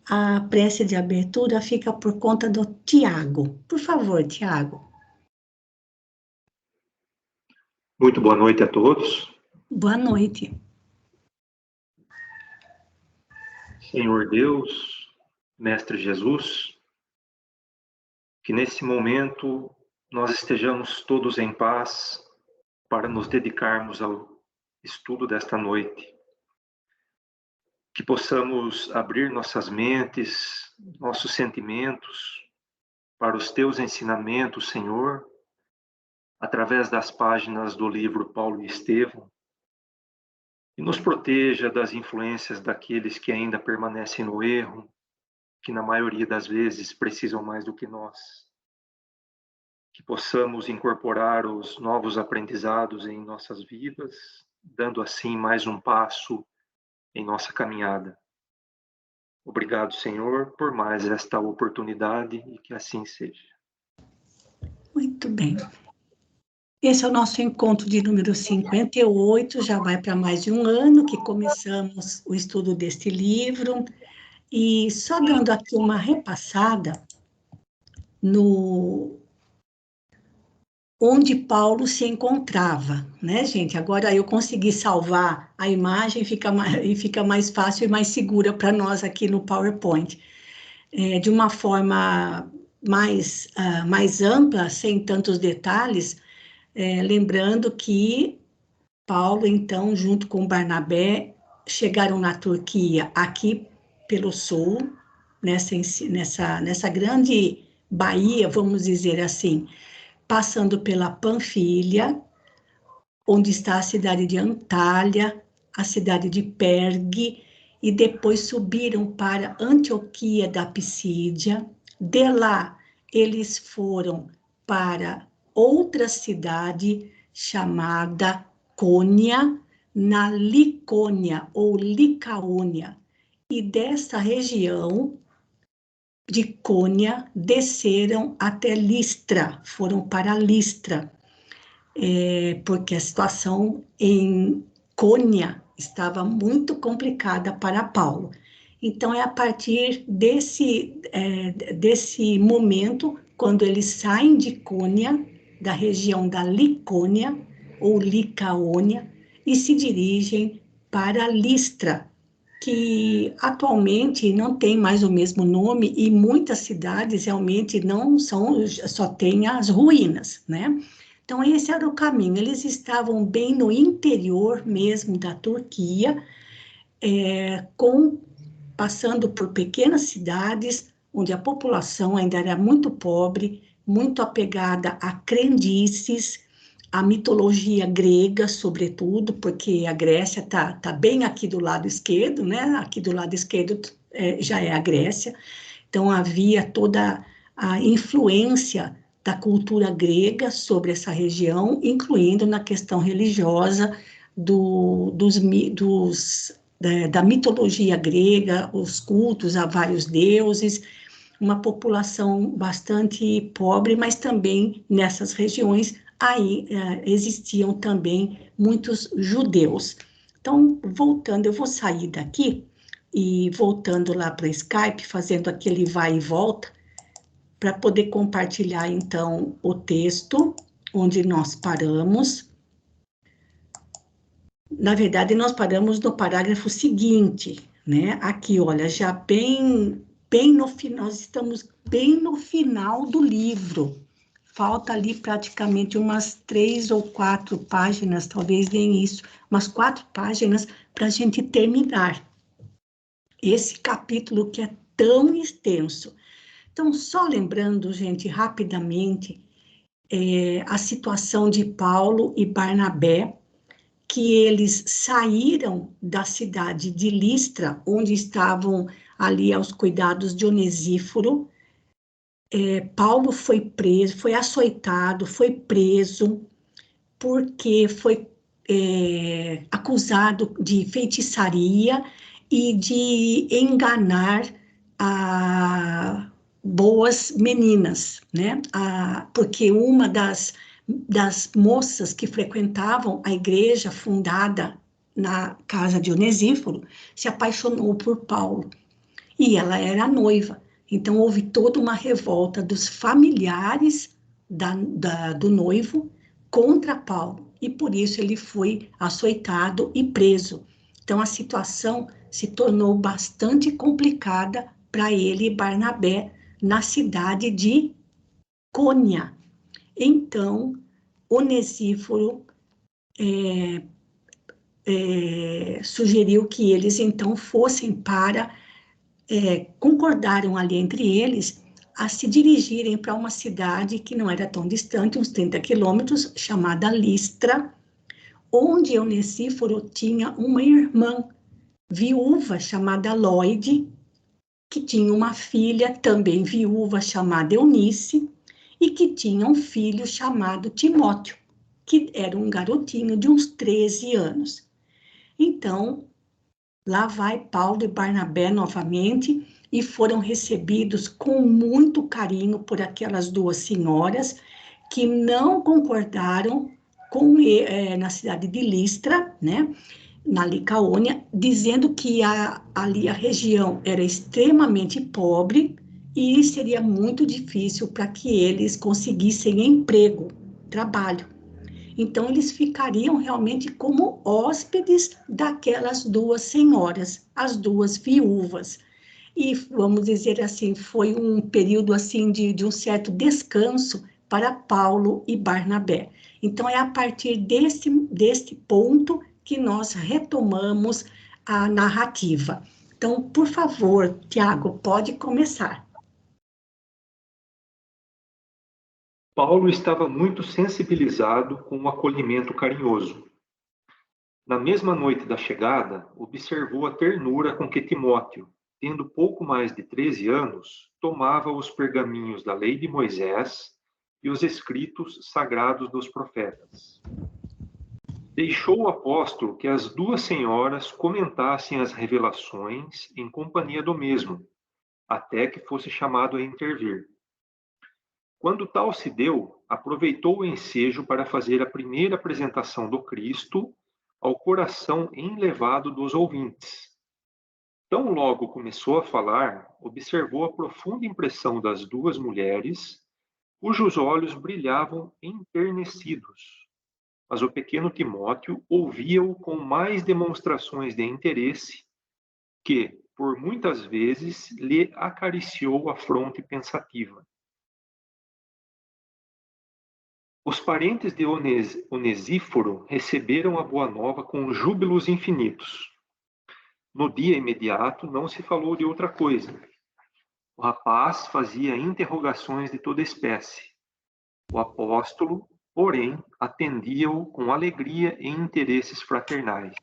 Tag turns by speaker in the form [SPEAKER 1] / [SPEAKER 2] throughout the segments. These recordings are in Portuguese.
[SPEAKER 1] A prece de abertura fica por conta do Tiago. Por favor, Tiago.
[SPEAKER 2] Muito boa noite a todos.
[SPEAKER 1] Boa noite.
[SPEAKER 2] Senhor Deus, Mestre Jesus, que nesse momento nós estejamos todos em paz para nos dedicarmos ao estudo desta noite. Que possamos abrir nossas mentes, nossos sentimentos para os teus ensinamentos, Senhor, através das páginas do livro Paulo e Estevão, e nos proteja das influências daqueles que ainda permanecem no erro, que na maioria das vezes precisam mais do que nós. Que possamos incorporar os novos aprendizados em nossas vidas, dando assim mais um passo em nossa caminhada. Obrigado, Senhor, por mais esta oportunidade e que assim seja.
[SPEAKER 1] Muito bem. Esse é o nosso encontro de número 58, já vai para mais de um ano que começamos o estudo deste livro, e só dando aqui uma repassada no onde Paulo se encontrava, né, gente? Agora eu consegui salvar a imagem, fica mais fácil e mais segura para nós aqui no PowerPoint. De uma forma mais ampla, sem tantos detalhes, lembrando que Paulo, então, junto com Barnabé, chegaram na Turquia, aqui pelo sul, nessa grande baía, vamos dizer assim, passando pela Panfilha, onde está a cidade de Antália, a cidade de Pergue, e depois subiram para Antioquia da Pisídia. De lá, eles foram para outra cidade chamada Cônia, na Licônia ou Licaônia. E dessa região de Cônia desceram até Listra, foram para Listra, porque a situação em Cônia estava muito complicada para Paulo. Então, é a partir desse momento, quando eles saem de Cônia, da região da Licônia, ou Licaônia, e se dirigem para Listra, que atualmente não tem mais o mesmo nome, e muitas cidades realmente não são, só tem as ruínas, né? Então, esse era o caminho. Eles estavam bem no interior mesmo da Turquia, passando por pequenas cidades, onde a população ainda era muito pobre, muito apegada a crendices, a mitologia grega, sobretudo, porque a Grécia tá bem aqui do lado esquerdo, né? Aqui do lado esquerdo já é a Grécia. Então, havia toda a influência da cultura grega sobre essa região, incluindo na questão religiosa da mitologia grega, os cultos a vários deuses, uma população bastante pobre, mas também nessas regiões aí existiam também muitos judeus. Então, voltando, eu vou sair daqui e voltando lá para o Skype, fazendo aquele vai e volta, para poder compartilhar, então, o texto onde nós paramos. Na verdade, nós paramos no parágrafo seguinte, né? Aqui, olha, já bem no final, nós estamos bem no final do livro. Falta ali praticamente umas 3 ou 4 páginas, talvez nem isso, umas 4 páginas para a gente terminar esse capítulo que é tão extenso. Então, só lembrando, gente, rapidamente, a situação de Paulo e Barnabé, que eles saíram da cidade de Listra, onde estavam ali aos cuidados de Onesíforo. Paulo foi preso, foi açoitado, foi preso, porque foi acusado de feitiçaria e de enganar boas meninas, né? Porque uma das moças que frequentavam a igreja fundada na casa de Onesíforo se apaixonou por Paulo. e ela era a noiva. Então, houve toda uma revolta dos familiares do noivo contra Paulo, e por isso ele foi açoitado e preso. Então, a situação se tornou bastante complicada para ele e Barnabé na cidade de Cônia. Então, Onesíforo sugeriu que eles então fossem para, concordaram ali entre eles, a se dirigirem para uma cidade que não era tão distante, uns 30 quilômetros, chamada Listra, onde Onesíforo tinha uma irmã viúva chamada Lloyd, que tinha uma filha também viúva chamada Eunice, e que tinha um filho chamado Timóteo, que era um garotinho de uns 13 anos. Então, lá vai Paulo e Barnabé novamente, e foram recebidos com muito carinho por aquelas duas senhoras, que não concordaram na cidade de Listra, né, na Licaônia, dizendo que ali a região era extremamente pobre e seria muito difícil para que eles conseguissem emprego, trabalho. Então, eles ficariam realmente como hóspedes daquelas duas senhoras, as duas viúvas. E, vamos dizer assim, foi um período assim de um certo descanso para Paulo e Barnabé. Então, é a partir deste ponto que nós retomamos a narrativa. Então, por favor, Tiago, pode começar.
[SPEAKER 2] Paulo estava muito sensibilizado com o acolhimento carinhoso. Na mesma noite da chegada, observou a ternura com que Timóteo, tendo pouco mais de 13 anos, tomava os pergaminhos da lei de Moisés e os escritos sagrados dos profetas. Deixou o apóstolo que as duas senhoras comentassem as revelações em companhia do mesmo, até que fosse chamado a intervir. Quando tal se deu, aproveitou o ensejo para fazer a primeira apresentação do Cristo ao coração enlevado dos ouvintes. Tão logo começou a falar, observou a profunda impressão das duas mulheres, cujos olhos brilhavam enternecidos. Mas o pequeno Timóteo ouvia-o com mais demonstrações de interesse, que, por muitas vezes, lhe acariciou a fronte pensativa. Os parentes de Onesíforo receberam a boa nova com júbilos infinitos. No dia imediato, não se falou de outra coisa. O rapaz fazia interrogações de toda espécie. O apóstolo, porém, atendia-o com alegria e interesses fraternais.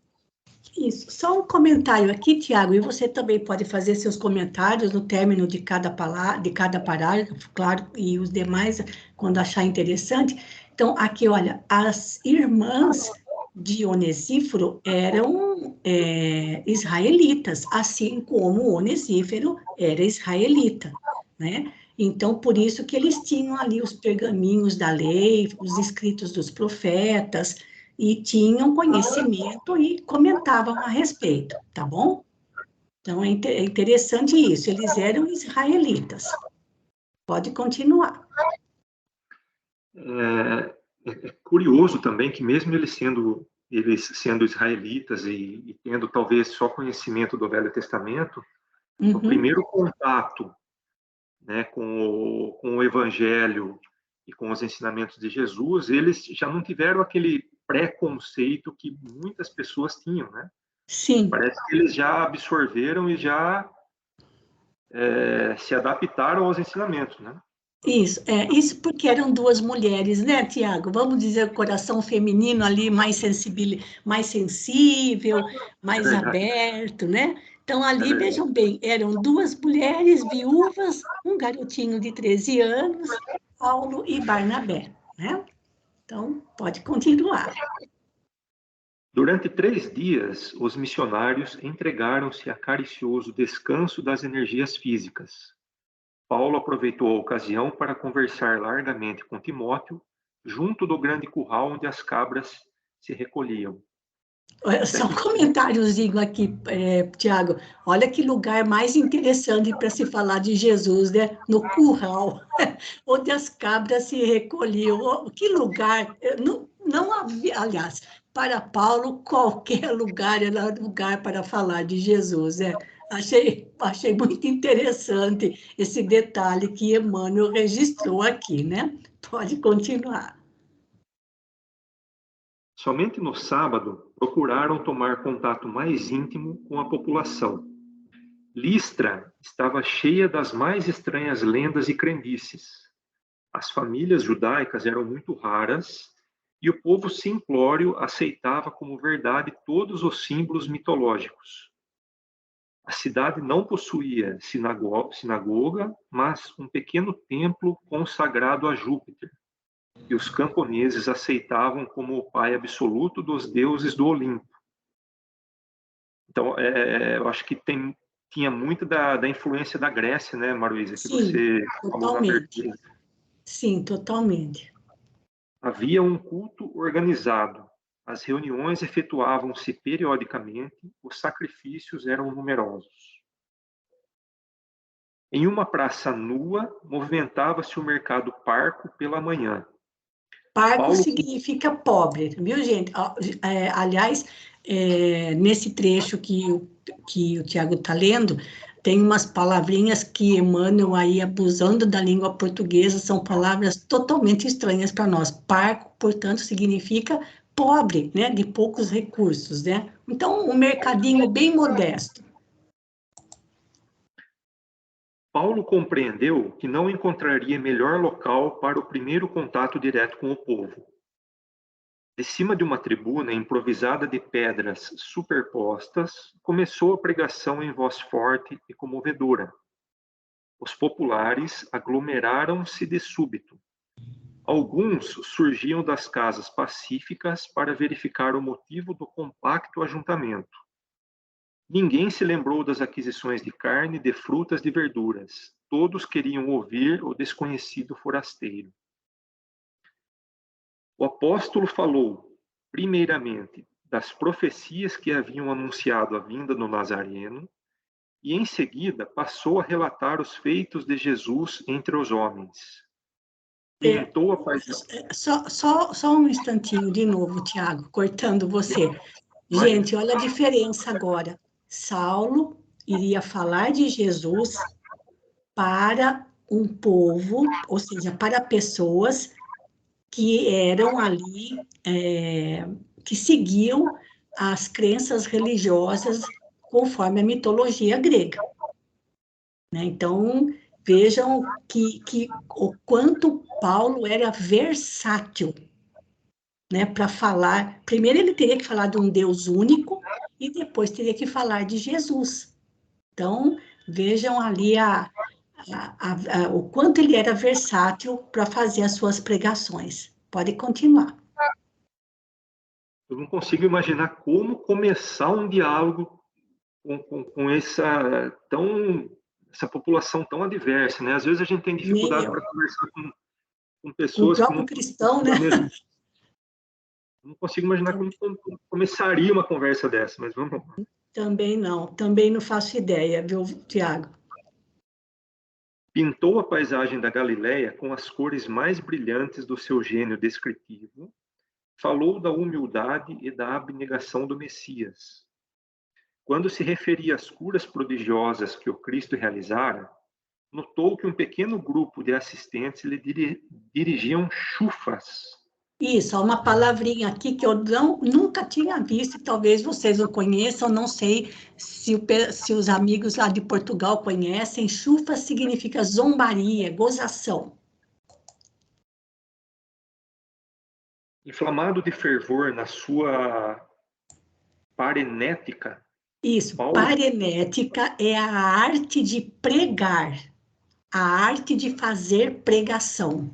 [SPEAKER 1] Isso, só um comentário aqui, Tiago, e você também pode fazer seus comentários no término de cada parágrafo, claro, e os demais, quando achar interessante. Então, aqui, olha, as irmãs de Onesíforo eram israelitas, assim como Onesíforo era israelita, né? Então, por isso que eles tinham ali os pergaminhos da lei, os escritos dos profetas, e tinham conhecimento e comentavam a respeito, tá bom? Então, é interessante isso, eles eram israelitas. Pode continuar.
[SPEAKER 2] É curioso também que mesmo eles sendo israelitas e tendo talvez só conhecimento do Velho Testamento, no primeiro contato, né, com o Evangelho e com os ensinamentos de Jesus, eles já não tiveram aquele preconceito que muitas pessoas tinham, né?
[SPEAKER 1] Sim.
[SPEAKER 2] Parece que eles já absorveram e já se adaptaram aos ensinamentos, né?
[SPEAKER 1] Isso porque eram duas mulheres, né, Tiago? Vamos dizer, o coração feminino ali mais sensível, mais aberto, né? Então, ali, vejam bem, eram duas mulheres viúvas, um garotinho de 13 anos, Paulo e Barnabé, né? Então, pode continuar.
[SPEAKER 2] Durante 3 dias, os missionários entregaram-se a caricioso descanso das energias físicas. Paulo aproveitou a ocasião para conversar largamente com Timóteo, junto do grande curral onde as cabras se recolhiam.
[SPEAKER 1] Só um comentáriozinho aqui, Tiago. Olha que lugar mais interessante para se falar de Jesus, né? No curral, onde as cabras se recolhiam. Oh, que lugar! Não havia, aliás, para Paulo, qualquer lugar era lugar para falar de Jesus, né? Achei muito interessante esse detalhe que Emmanuel registrou aqui, né? Pode continuar.
[SPEAKER 2] Somente no sábado procuraram tomar contato mais íntimo com a população. Listra estava cheia das mais estranhas lendas e crendices. As famílias judaicas eram muito raras e o povo simplório aceitava como verdade todos os símbolos mitológicos. A cidade não possuía sinagoga, mas um pequeno templo consagrado a Júpiter, que os camponeses aceitavam como o pai absoluto dos deuses do Olimpo. Então, eu acho que tinha muito da influência da Grécia, né, Maruísa, que
[SPEAKER 1] Sim,
[SPEAKER 2] você falou na
[SPEAKER 1] totalmente.
[SPEAKER 2] abertura.
[SPEAKER 1] Sim, totalmente.
[SPEAKER 2] Havia um culto organizado. As reuniões efetuavam-se periodicamente, os sacrifícios eram numerosos. Em uma praça nua, movimentava-se o mercado parco pela manhã.
[SPEAKER 1] Parco
[SPEAKER 2] Paulo,
[SPEAKER 1] significa pobre, viu, gente? Aliás, nesse trecho que o Tiago está lendo, tem umas palavrinhas que Emmanuel aí abusando da língua portuguesa, são palavras totalmente estranhas para nós. Parco, portanto, significa pobre, né? De poucos recursos, né? Então, um mercadinho bem modesto.
[SPEAKER 2] Paulo compreendeu que não encontraria melhor local para o primeiro contato direto com o povo. De cima de uma tribuna improvisada de pedras superpostas, começou a pregação em voz forte e comovedora. Os populares aglomeraram-se de súbito. Alguns surgiam das casas pacíficas para verificar o motivo do compacto ajuntamento. Ninguém se lembrou das aquisições de carne, de frutas, de verduras. Todos queriam ouvir o desconhecido forasteiro. O apóstolo falou, primeiramente, das profecias que haviam anunciado a vinda do Nazareno, e em seguida passou a relatar os feitos de Jesus entre os homens.
[SPEAKER 1] É,
[SPEAKER 2] Pintou a paisagem.
[SPEAKER 1] só um instantinho de novo, Tiago, cortando você.
[SPEAKER 2] Imagina.
[SPEAKER 1] Gente, olha a diferença agora. Saulo iria falar de Jesus para um povo, ou seja, para pessoas que eram ali, que seguiam as crenças religiosas conforme a mitologia grega, né? Então, vejam que o quanto Paulo era versátil, né, para falar. Primeiro, ele teria que falar de um Deus único e depois teria que falar de Jesus. Então, vejam ali o quanto ele era versátil para fazer as suas pregações. Pode continuar.
[SPEAKER 2] Eu não consigo imaginar como começar um diálogo com essa população tão adversa, né? Às vezes a gente tem
[SPEAKER 1] Nem
[SPEAKER 2] dificuldade
[SPEAKER 1] eu.
[SPEAKER 2] para conversar com
[SPEAKER 1] O
[SPEAKER 2] pessoas que
[SPEAKER 1] próprio
[SPEAKER 2] não
[SPEAKER 1] cristão, né?
[SPEAKER 2] da mesma. Não consigo imaginar como começaria uma conversa dessa, mas vamos lá.
[SPEAKER 1] Também não faço ideia, viu, Tiago?
[SPEAKER 2] Pintou a paisagem da Galileia com as cores mais brilhantes do seu gênio descritivo, falou da humildade e da abnegação do Messias. Quando se referia às curas prodigiosas que o Cristo realizara, notou que um pequeno grupo de assistentes lhe dirigiam chufas.
[SPEAKER 1] Isso, há uma palavrinha aqui que eu nunca tinha visto, e talvez vocês o conheçam, não sei se os amigos lá de Portugal conhecem. Chufa significa zombaria, gozação.
[SPEAKER 2] Inflamado de fervor na sua parenética,
[SPEAKER 1] Isso,
[SPEAKER 2] Paulo,
[SPEAKER 1] parenética é a arte de pregar, a arte de fazer pregação.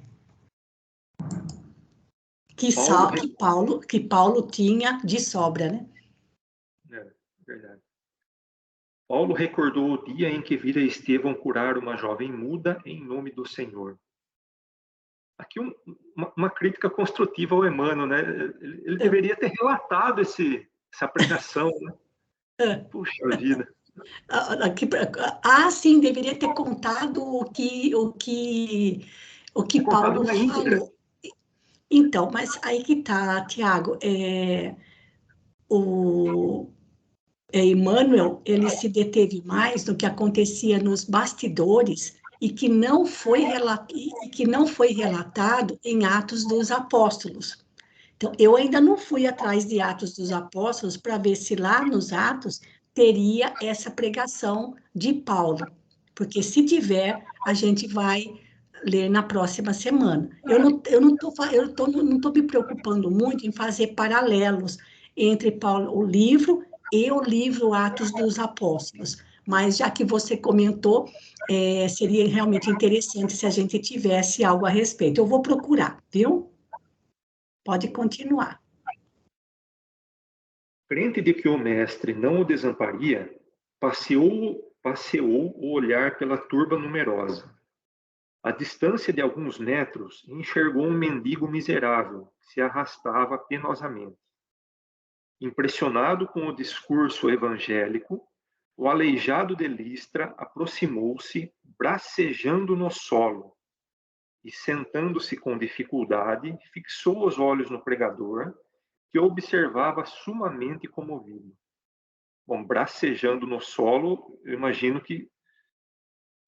[SPEAKER 2] Paulo,
[SPEAKER 1] Que Paulo tinha de sobra, né?
[SPEAKER 2] verdade. Paulo recordou o dia em que vira Estevão curar uma jovem muda em nome do Senhor. Aqui uma crítica construtiva ao Emmanuel, né? Ele deveria ter relatado essa pregação, né? Puxa vida.
[SPEAKER 1] Sim, deveria ter contado o que
[SPEAKER 2] É contado
[SPEAKER 1] Paulo
[SPEAKER 2] na íntegra.
[SPEAKER 1] falou. Então, mas aí que tá, Tiago, o Emmanuel, ele se deteve mais no que acontecia nos bastidores e que não foi relatado em Atos dos Apóstolos. Então, eu ainda não fui atrás de Atos dos Apóstolos para ver se lá nos Atos teria essa pregação de Paulo, porque se tiver, a gente vai ler na próxima semana. Eu não tô me preocupando muito em fazer paralelos entre Paulo, o livro e o livro Atos dos Apóstolos, mas já que você comentou, seria realmente interessante se a gente tivesse algo a respeito. Eu vou procurar, viu? Pode continuar.
[SPEAKER 2] Crente de que o mestre não o desamparia, passeou o olhar pela turba numerosa. À distância de alguns metros, enxergou um mendigo miserável que se arrastava penosamente. Impressionado com o discurso evangélico, o aleijado de Listra aproximou-se, bracejando no solo, e, sentando-se com dificuldade, fixou os olhos no pregador, que observava sumamente comovido. Bom, bracejando no solo, eu imagino que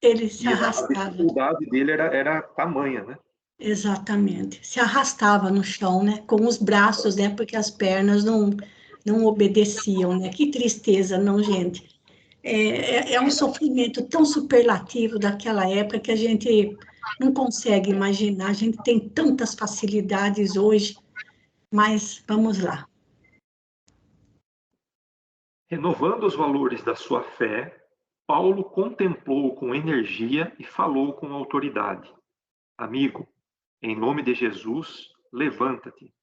[SPEAKER 1] Ele se
[SPEAKER 2] a
[SPEAKER 1] arrastava,
[SPEAKER 2] dificuldade dele era tamanha, né?
[SPEAKER 1] exatamente, se arrastava no chão, né, com os braços, né, porque as pernas não obedeciam, né, que tristeza, não, gente. É um sofrimento tão superlativo daquela época que a gente não consegue imaginar, a gente tem tantas facilidades hoje, mas vamos lá.
[SPEAKER 2] Renovando os valores da sua fé, Paulo contemplou com energia e falou com autoridade. Amigo, em nome de Jesus, levanta-te.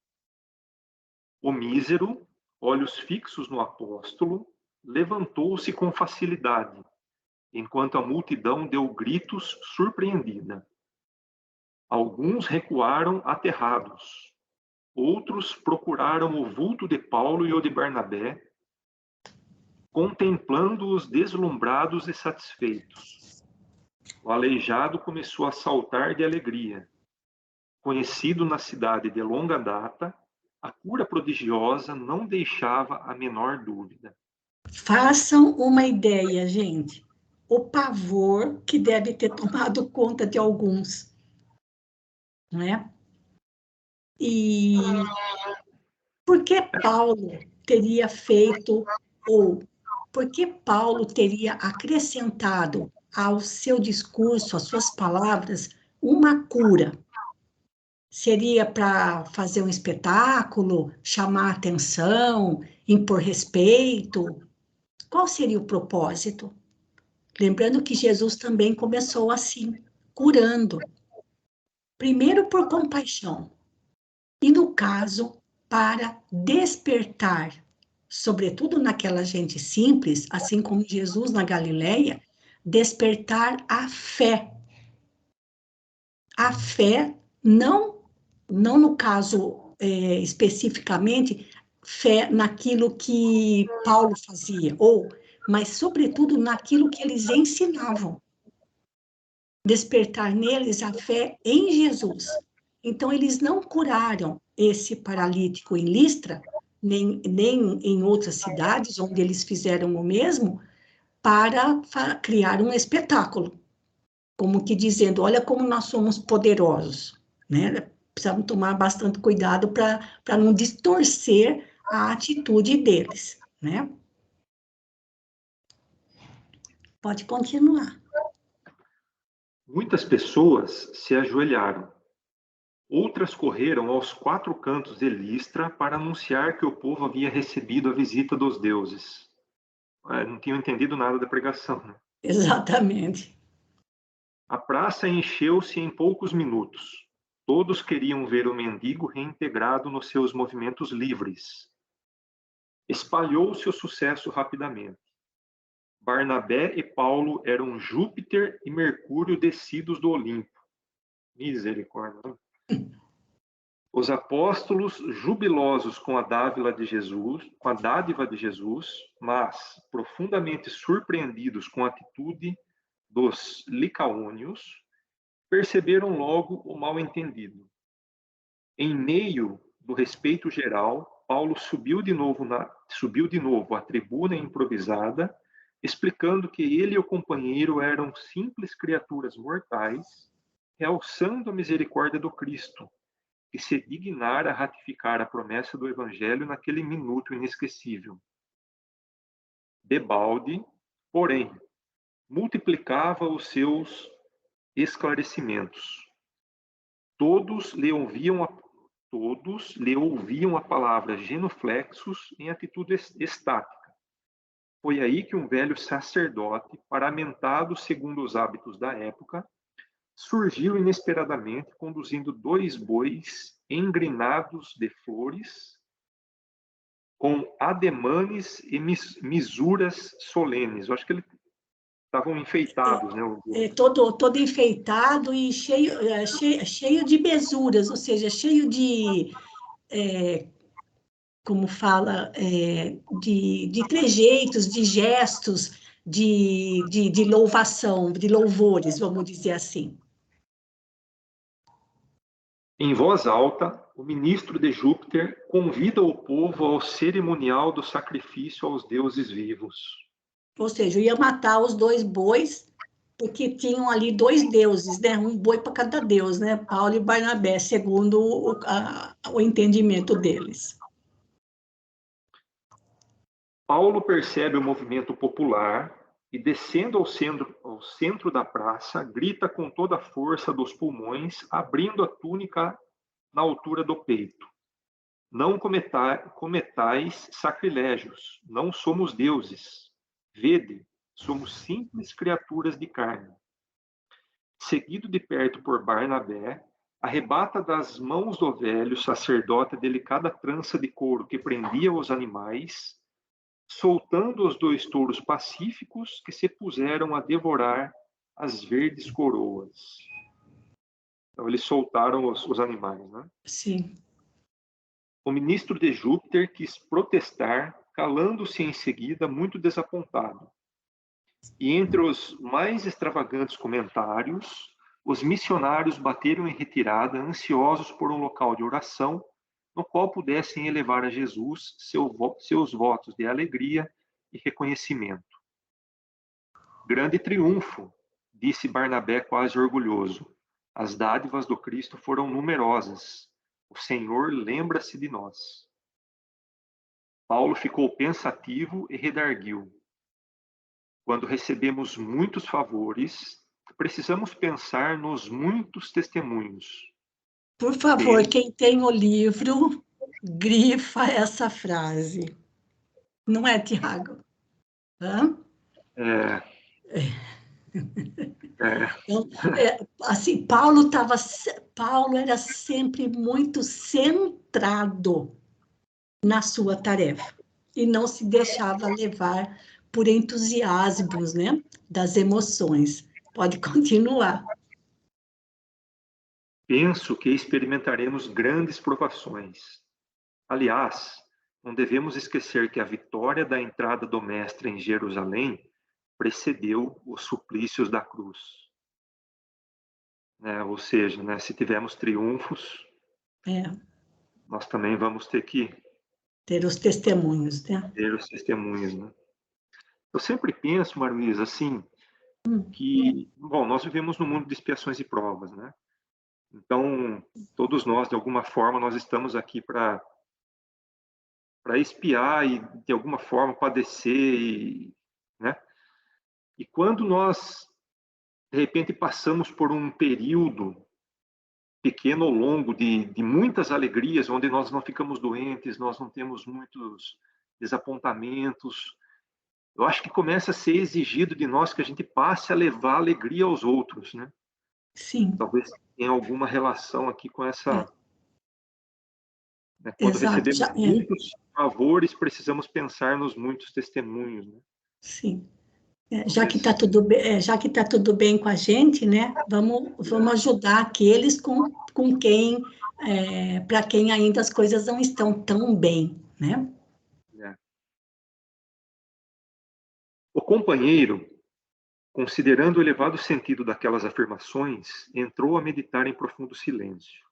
[SPEAKER 2] O mísero, olhos fixos no apóstolo, levantou-se com facilidade, enquanto a multidão deu gritos surpreendida. Alguns recuaram aterrados, outros procuraram o vulto de Paulo e o de Barnabé, contemplando-os deslumbrados e satisfeitos. O aleijado começou a saltar de alegria. Conhecido na cidade de longa data, a cura prodigiosa não deixava a menor dúvida.
[SPEAKER 1] Façam uma ideia, gente, o pavor que deve ter tomado conta de alguns, não é? E por que Paulo teria feito, ou por que Paulo teria acrescentado ao seu discurso, às suas palavras, uma cura? Seria para fazer um espetáculo, chamar atenção, impor respeito? Qual seria o propósito? Lembrando que Jesus também começou assim, curando. Primeiro por compaixão, e no caso, para despertar, sobretudo naquela gente simples, assim como Jesus na Galileia, despertar a fé. A fé, não no caso especificamente, fé naquilo que Paulo fazia, mas sobretudo naquilo que eles ensinavam. Despertar neles a fé em Jesus. Então, eles não curaram esse paralítico em Listra, nem em outras cidades onde eles fizeram o mesmo, para criar um espetáculo, como que dizendo, olha como nós somos poderosos, né? Precisamos tomar bastante cuidado para não distorcer a atitude deles, né? Pode continuar.
[SPEAKER 2] Muitas pessoas se ajoelharam. Outras correram aos quatro cantos de Listra para anunciar que o povo havia recebido a visita dos deuses. Não tinham entendido nada da pregação, né?
[SPEAKER 1] Exatamente.
[SPEAKER 2] A praça encheu-se em poucos minutos. Todos queriam ver o mendigo reintegrado nos seus movimentos livres. Espalhou-se o sucesso rapidamente. Barnabé e Paulo eram Júpiter e Mercúrio descidos do Olimpo. Misericórdia. Os apóstolos, jubilosos com a dádiva de Jesus, mas profundamente surpreendidos com a atitude dos licaônios, perceberam logo o mal-entendido. Em meio do respeito geral, Paulo subiu de novo à tribuna improvisada, explicando que ele e o companheiro eram simples criaturas mortais, realçando a misericórdia do Cristo, que se dignara a ratificar a promessa do Evangelho naquele minuto inesquecível. Debalde, porém, multiplicava os seus esclarecimentos. Todos lhe ouviam a palavra genuflexos em atitude estática. Foi aí que um velho sacerdote, paramentado segundo os hábitos da época, surgiu inesperadamente, conduzindo 2 bois engrinados de flores, com ademanes e misuras solenes. Eu acho que eles estavam enfeitados, né?
[SPEAKER 1] Todo enfeitado e cheio de besuras, ou seja, cheio de, como fala, de trejeitos, de gestos, de louvação, de louvores, vamos dizer assim.
[SPEAKER 2] Em voz alta, o ministro de Júpiter convida o povo ao cerimonial do sacrifício aos deuses vivos.
[SPEAKER 1] Ou seja, ia matar os 2 bois, porque tinham ali 2 deuses, né? Um boi para cada deus, né? Paulo e Barnabé, segundo o entendimento deles.
[SPEAKER 2] Paulo percebe o movimento popular e, descendo ao centro da praça, grita com toda a força dos pulmões, abrindo a túnica na altura do peito. Não cometais sacrilégios, não somos deuses. Vede, somos simples criaturas de carne. Seguido de perto por Barnabé, arrebata das mãos do velho sacerdote a delicada trança de couro que prendia os animais, soltando os 2 touros pacíficos que se puseram a devorar as verdes coroas. Então, eles soltaram os animais, né?
[SPEAKER 1] Sim.
[SPEAKER 2] O ministro de Júpiter quis protestar, calando-se em seguida, muito desapontado. E entre os mais extravagantes comentários, os missionários bateram em retirada, ansiosos por um local de oração no qual pudessem elevar a Jesus seus votos de alegria e reconhecimento. Grande triunfo, disse Barnabé quase orgulhoso. As dádivas do Cristo foram numerosas. O Senhor lembra-se de nós. Paulo ficou pensativo e redarguiu. Quando recebemos muitos favores, precisamos pensar nos muitos testemunhos.
[SPEAKER 1] Por favor, quem tem o livro, grifa essa frase. Não é, Tiago? Então, assim, Paulo era sempre muito centrado na sua tarefa e não se deixava levar por entusiasmos, né, das emoções. Pode continuar.
[SPEAKER 2] Penso que experimentaremos grandes provações. Aliás, não devemos esquecer que a vitória da entrada do Mestre em Jerusalém precedeu os suplícios da cruz. Ou seja, se tivermos triunfos, nós também vamos ter que
[SPEAKER 1] ter os testemunhos, né?
[SPEAKER 2] Ter os testemunhos, né? Eu sempre penso, Marluísa, assim, que, bom, nós vivemos num mundo de expiações e provas, né? Então, todos nós, de alguma forma, nós estamos aqui para expiar e, de alguma forma, padecer, né? E quando nós, de repente, passamos por um período pequeno ou longo de muitas alegrias, onde nós não ficamos doentes, nós não temos muitos desapontamentos, eu acho que começa a ser exigido de nós que a gente passe a levar alegria aos outros, né?
[SPEAKER 1] Sim.
[SPEAKER 2] Talvez tenha alguma relação aqui com essa... Né? Quando
[SPEAKER 1] Exato.
[SPEAKER 2] recebemos muitos favores, precisamos pensar nos muitos testemunhos, né?
[SPEAKER 1] Sim. Já que está tudo bem com a gente, né? Vamos ajudar aqueles com quem para quem ainda as coisas não estão tão bem, né?
[SPEAKER 2] É. O companheiro, considerando o elevado sentido daquelas afirmações, entrou a meditar em profundo silêncio.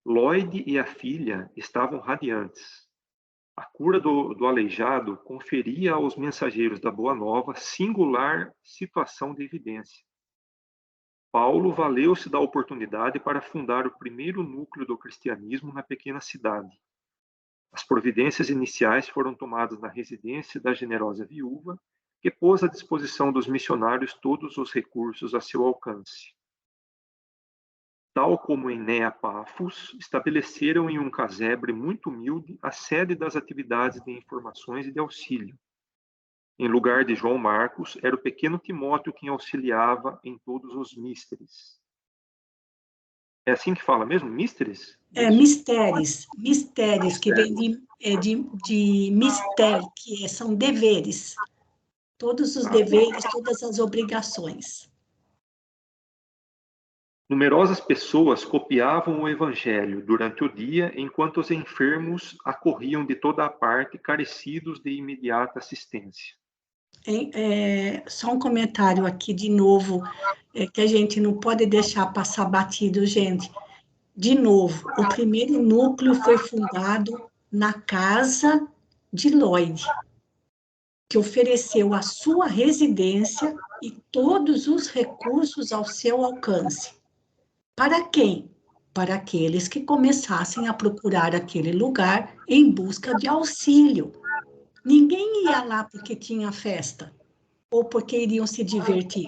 [SPEAKER 2] Lloyd e a filha estavam radiantes. A cura do aleijado conferia aos mensageiros da Boa Nova singular situação de evidência. Paulo valeu-se da oportunidade para fundar o primeiro núcleo do cristianismo na pequena cidade. As providências iniciais foram tomadas na residência da generosa viúva, que pôs à disposição dos missionários todos os recursos a seu alcance. Tal como em Neapafos, estabeleceram em um casebre muito humilde a sede das atividades de informações e de auxílio. Em lugar de João Marcos, era o pequeno Timóteo quem auxiliava em todos os místeres. É assim que fala mesmo? Místeres?
[SPEAKER 1] Mistérios, que vem de mistério, são deveres. Todos os deveres, todas as obrigações.
[SPEAKER 2] Numerosas pessoas copiavam o evangelho durante o dia, enquanto os enfermos acorriam de toda a parte, carecidos de imediata assistência.
[SPEAKER 1] Só um comentário aqui de novo, que a gente não pode deixar passar batido, gente. De novo, o primeiro núcleo foi fundado na casa de Lloyd, que ofereceu a sua residência e todos os recursos ao seu alcance. Para quem? Para aqueles que começassem a procurar aquele lugar em busca de auxílio. Ninguém ia lá porque tinha festa ou porque iriam se divertir.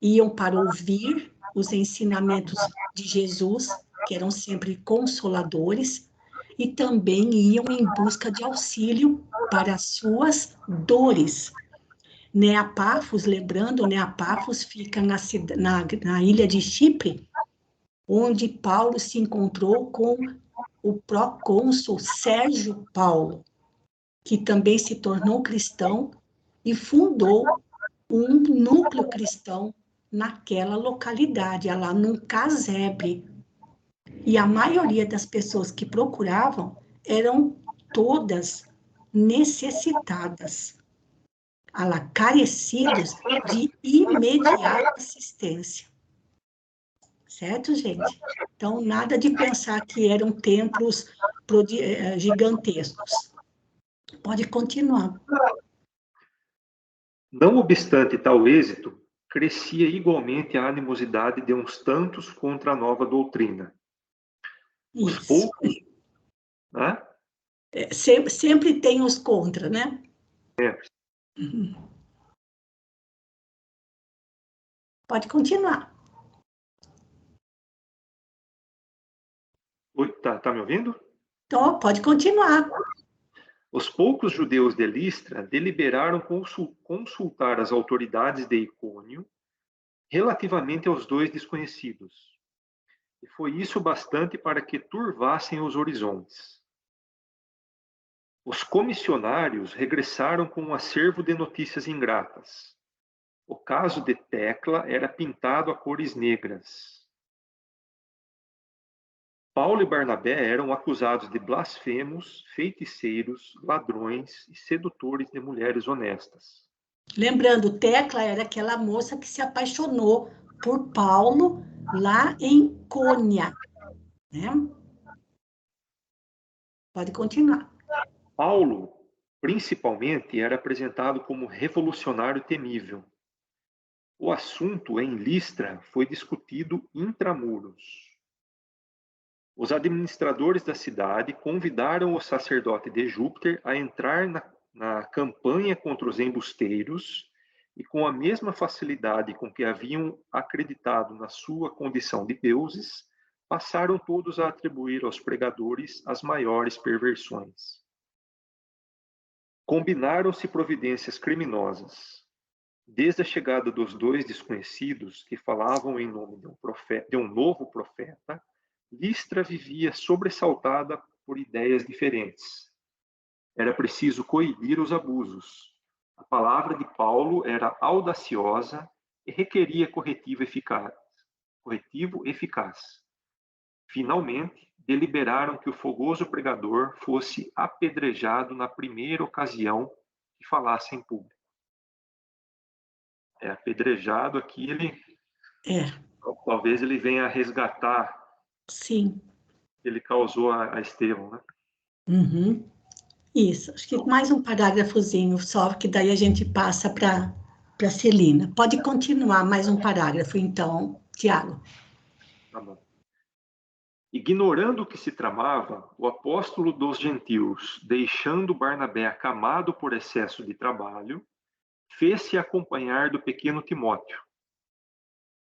[SPEAKER 1] Iam para ouvir os ensinamentos de Jesus, que eram sempre consoladores, e também iam em busca de auxílio para as suas dores. Neapafos, lembrando, Neapafos fica na ilha de Chipre, onde Paulo se encontrou com o procônsul Sérgio Paulo, que também se tornou cristão e fundou um núcleo cristão naquela localidade, lá num casebre. E a maioria das pessoas que procuravam eram todas necessitadas, carecidos de imediata assistência. Certo, gente? Então, nada de pensar que eram templos gigantescos. Pode continuar.
[SPEAKER 2] Não obstante tal êxito, crescia igualmente a animosidade de uns tantos contra a nova doutrina. Os
[SPEAKER 1] Isso.
[SPEAKER 2] poucos, né?
[SPEAKER 1] Sempre tem os contra, né? Uhum. Pode continuar.
[SPEAKER 2] Oi, tá me ouvindo?
[SPEAKER 1] Então, pode continuar.
[SPEAKER 2] Os poucos judeus de Listra deliberaram consultar as autoridades de Icônio relativamente aos dois desconhecidos. E foi isso bastante para que turvassem os horizontes. Os comissionários regressaram com um acervo de notícias ingratas. O caso de Tecla era pintado a cores negras. Paulo e Barnabé eram acusados de blasfemos, feiticeiros, ladrões e sedutores de mulheres honestas.
[SPEAKER 1] Lembrando, Tecla era aquela moça que se apaixonou por Paulo lá em Cônia, né? Pode continuar.
[SPEAKER 2] Paulo, principalmente, era apresentado como revolucionário temível. O assunto em Listra foi discutido intramuros. Os administradores da cidade convidaram o sacerdote de Júpiter a entrar na campanha contra os embusteiros e, com a mesma facilidade com que haviam acreditado na sua condição de deuses, passaram todos a atribuir aos pregadores as maiores perversões. Combinaram-se providências criminosas. Desde a chegada dos dois desconhecidos, que falavam em nome de um novo profeta, Listra vivia sobressaltada por ideias diferentes. Era preciso coibir os abusos. A palavra de Paulo era audaciosa e requeria corretivo eficaz. Finalmente, deliberaram que o fogoso pregador fosse apedrejado na primeira ocasião que falasse em público. Apedrejado aqui, talvez ele venha resgatar
[SPEAKER 1] sim.
[SPEAKER 2] que ele causou a Estevão, né?
[SPEAKER 1] Uhum. Isso, acho que mais um parágrafozinho só, que daí a gente passa para Celina. Pode continuar mais um parágrafo, então, Tiago.
[SPEAKER 2] Tá bom. Ignorando o que se tramava, o apóstolo dos gentios, deixando Barnabé acamado por excesso de trabalho, fez-se acompanhar do pequeno Timóteo.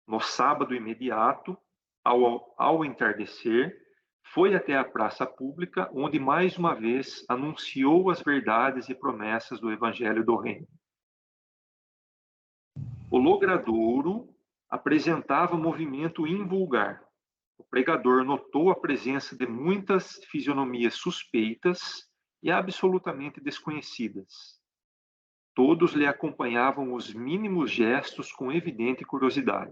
[SPEAKER 2] No sábado imediato, ao entardecer, foi até a praça pública, onde mais uma vez anunciou as verdades e promessas do Evangelho do Reino. O logradouro apresentava movimento invulgar. O pregador notou a presença de muitas fisionomias suspeitas e absolutamente desconhecidas. Todos lhe acompanhavam os mínimos gestos com evidente curiosidade.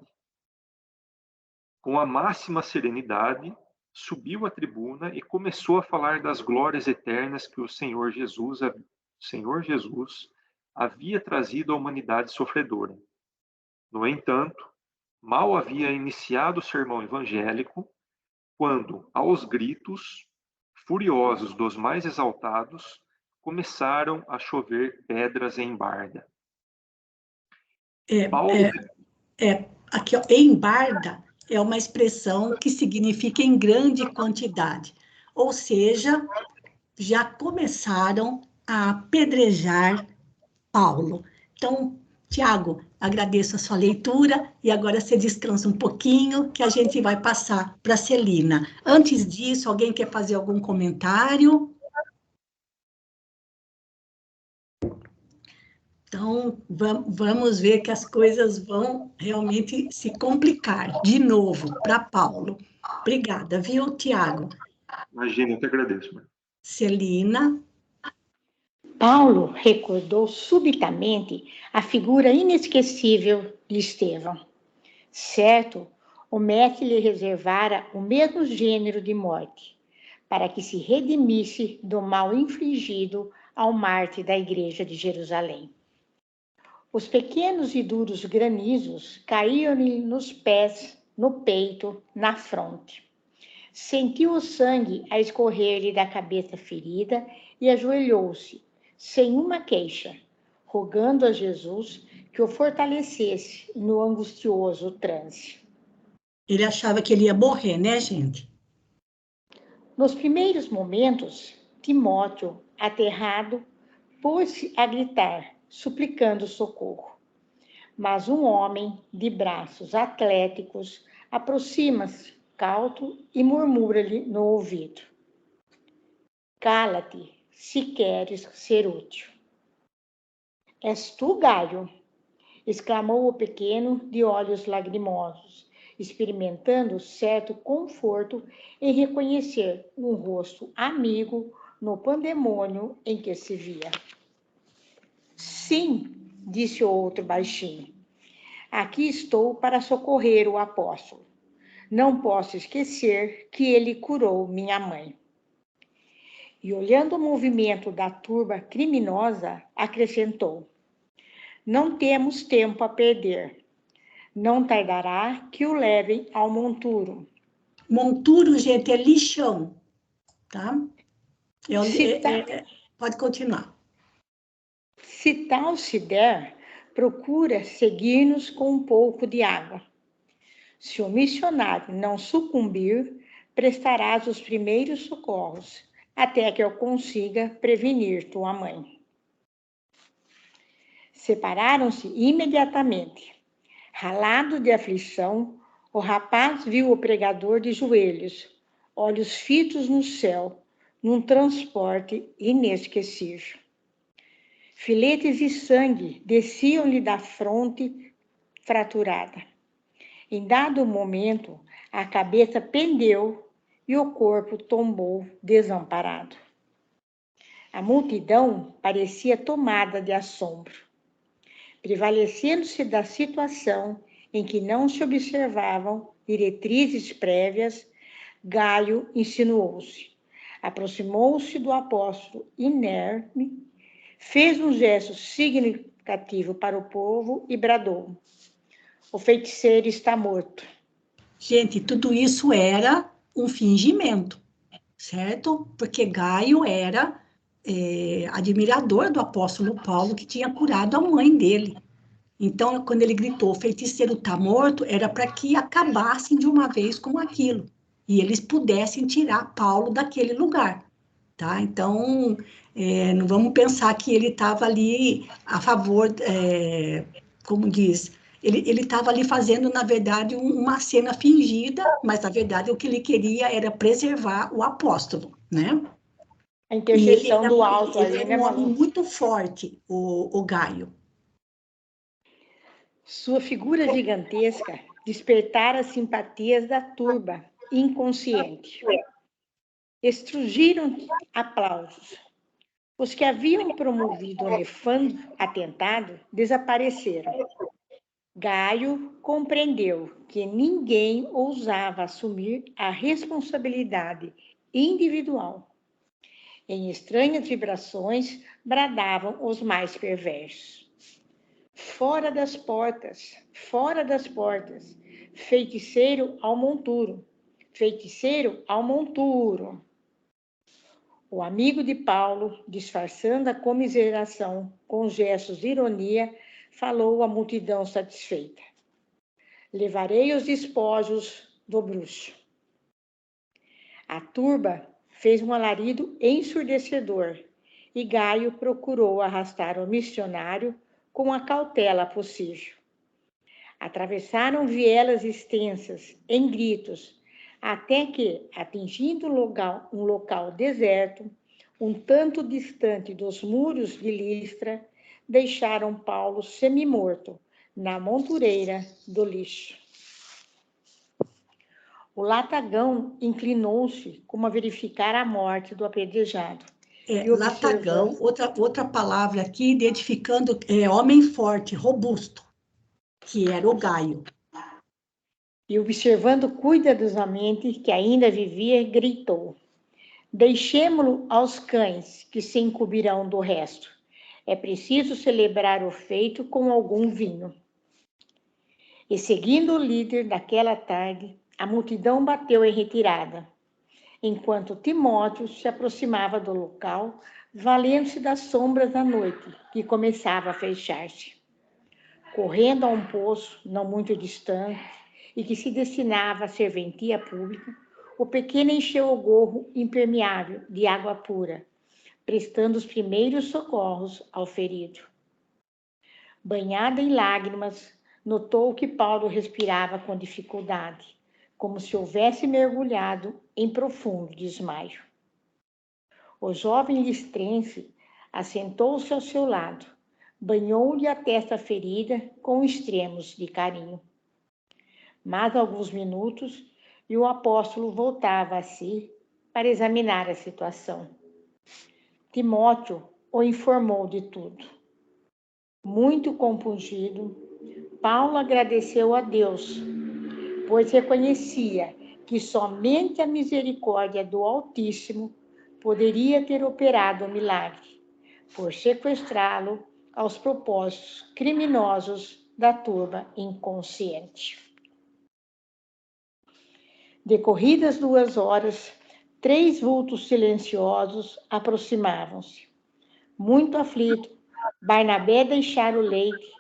[SPEAKER 2] Com a máxima serenidade, subiu à tribuna e começou a falar das glórias eternas que o Senhor Jesus havia trazido à humanidade sofredora. No entanto, mal havia iniciado o sermão evangélico, quando, aos gritos, furiosos dos mais exaltados, começaram a chover pedras em Barda. Paulo...
[SPEAKER 1] Aqui, ó, embarda é uma expressão que significa em grande quantidade, ou seja, já começaram a apedrejar Paulo. Então, Tiago, agradeço a sua leitura e agora você descansa um pouquinho que a gente vai passar para a Celina. Antes disso, alguém quer fazer algum comentário? Então, vamos ver que as coisas vão realmente se complicar de novo para Paulo. Obrigada, viu, Tiago?
[SPEAKER 2] Imagina, eu te agradeço.
[SPEAKER 1] Celina.
[SPEAKER 3] Paulo recordou subitamente a figura inesquecível de Estevão. Certo, o mestre lhe reservara o mesmo gênero de morte, para que se redimisse do mal infligido ao mártir da igreja de Jerusalém. Os pequenos e duros granizos caíam-lhe nos pés, no peito, na fronte. Sentiu o sangue a escorrer-lhe da cabeça ferida e ajoelhou-se, sem uma queixa, rogando a Jesus que o fortalecesse no angustioso transe.
[SPEAKER 1] Ele achava que ele ia morrer, né, gente?
[SPEAKER 3] Nos primeiros momentos, Timóteo, aterrado, pôs-se a gritar, suplicando socorro. Mas um homem de braços atléticos aproxima-se, cauto, e murmura-lhe no ouvido: Cala-te, se queres ser útil. És tu, Gaio? Exclamou o pequeno, de olhos lagrimosos, experimentando certo conforto em reconhecer um rosto amigo no pandemônio em que se via. Sim, disse o outro baixinho. Aqui estou para socorrer o apóstolo. Não posso esquecer que ele curou minha mãe. E olhando o movimento da turba criminosa, acrescentou: Não temos tempo a perder. Não tardará que o levem ao monturo.
[SPEAKER 1] Monturo, gente, é lixão, tá? Pode continuar.
[SPEAKER 3] Se tal se der, procura seguir-nos com um pouco de água. Se o missionário não sucumbir, prestarás os primeiros socorros, até que eu consiga prevenir tua mãe. Separaram-se imediatamente. Ralado de aflição, o rapaz viu o pregador de joelhos, olhos fitos no céu, num transporte inesquecível. Filetes de sangue desciam-lhe da fronte fraturada. Em dado momento, a cabeça pendeu e o corpo tombou desamparado. A multidão parecia tomada de assombro. Prevalecendo-se da situação em que não se observavam diretrizes prévias, Gaio insinuou-se. Aproximou-se do apóstolo inerme, fez um gesto significativo para o povo e bradou: o feiticeiro está morto.
[SPEAKER 1] Gente, tudo isso era um fingimento, certo? Porque Gaio era admirador do apóstolo Paulo, que tinha curado a mãe dele. Então, quando ele gritou, o feiticeiro está morto, era para que acabassem de uma vez com aquilo. E eles pudessem tirar Paulo daquele lugar, tá? Então, não vamos pensar que ele estava ali a favor, como diz, ele estava ali fazendo, na verdade, uma cena fingida, mas, na verdade, o que ele queria era preservar o apóstolo, né?
[SPEAKER 3] A intercessão do alto
[SPEAKER 1] ele
[SPEAKER 3] ali,
[SPEAKER 1] era
[SPEAKER 3] né,
[SPEAKER 1] um homem
[SPEAKER 3] Malu?
[SPEAKER 1] muito forte, o Gaio.
[SPEAKER 3] Sua figura gigantesca despertara as simpatias da turba inconsciente. Estrugiram aplausos. Os que haviam promovido o nefando atentado desapareceram. Gaio compreendeu que ninguém ousava assumir a responsabilidade individual. Em estranhas vibrações, bradavam os mais perversos. Fora das portas, feiticeiro ao monturo, feiticeiro ao monturo. O amigo de Paulo, disfarçando a comiseração com gestos de ironia, falou à multidão satisfeita: levarei os despojos do bruxo. A turba fez um alarido ensurdecedor e Gaio procurou arrastar o missionário com a cautela possível. Atravessaram vielas extensas, em gritos, até que, atingindo um local deserto, um tanto distante dos muros de Listra, deixaram Paulo semi-morto na montureira do lixo. O latagão inclinou-se como a verificar a morte do apedrejado.
[SPEAKER 1] Latagão, outra palavra aqui, identificando homem forte, robusto, que era o Gaio.
[SPEAKER 3] E observando cuidadosamente que ainda vivia, gritou: deixemo-lo aos cães, que se encobrirão do resto. É preciso celebrar o feito com algum vinho. E seguindo o líder daquela tarde, a multidão bateu em retirada, enquanto Timóteo se aproximava do local, valendo-se das sombras da noite, que começava a fechar-se. Correndo a um poço não muito distante e que se destinava à serventia pública, o pequeno encheu o gorro impermeável de água pura, prestando os primeiros socorros ao ferido. Banhada em lágrimas, notou que Paulo respirava com dificuldade, como se houvesse mergulhado em profundo desmaio. O jovem listrense assentou-se ao seu lado, banhou-lhe a testa ferida com extremos de carinho. Mais alguns minutos e o apóstolo voltava a si para examinar a situação. Timóteo o informou de tudo. Muito compungido, Paulo agradeceu a Deus, pois reconhecia que somente a misericórdia do Altíssimo poderia ter operado o milagre, por sequestrá-lo aos propósitos criminosos da turba inconsciente. Decorridas 2 horas, 3 vultos silenciosos aproximavam-se. Muito aflito, Barnabé deixara o leite,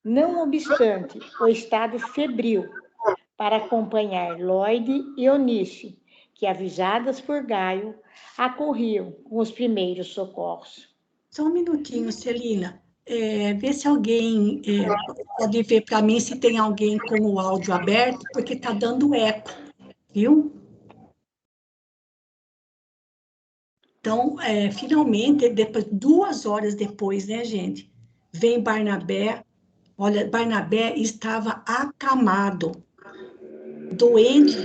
[SPEAKER 3] não obstante o estado febril, para acompanhar Lloyd e Eunice, que, avisadas por Gaio, acorriam com os primeiros socorros.
[SPEAKER 1] Só um minutinho, Celina. Vê se alguém pode ver para mim se tem alguém com o áudio aberto, porque está dando eco, viu? Então, finalmente, depois, 2 horas depois, né, gente? Vem Barnabé. Olha, Barnabé estava acamado, doente,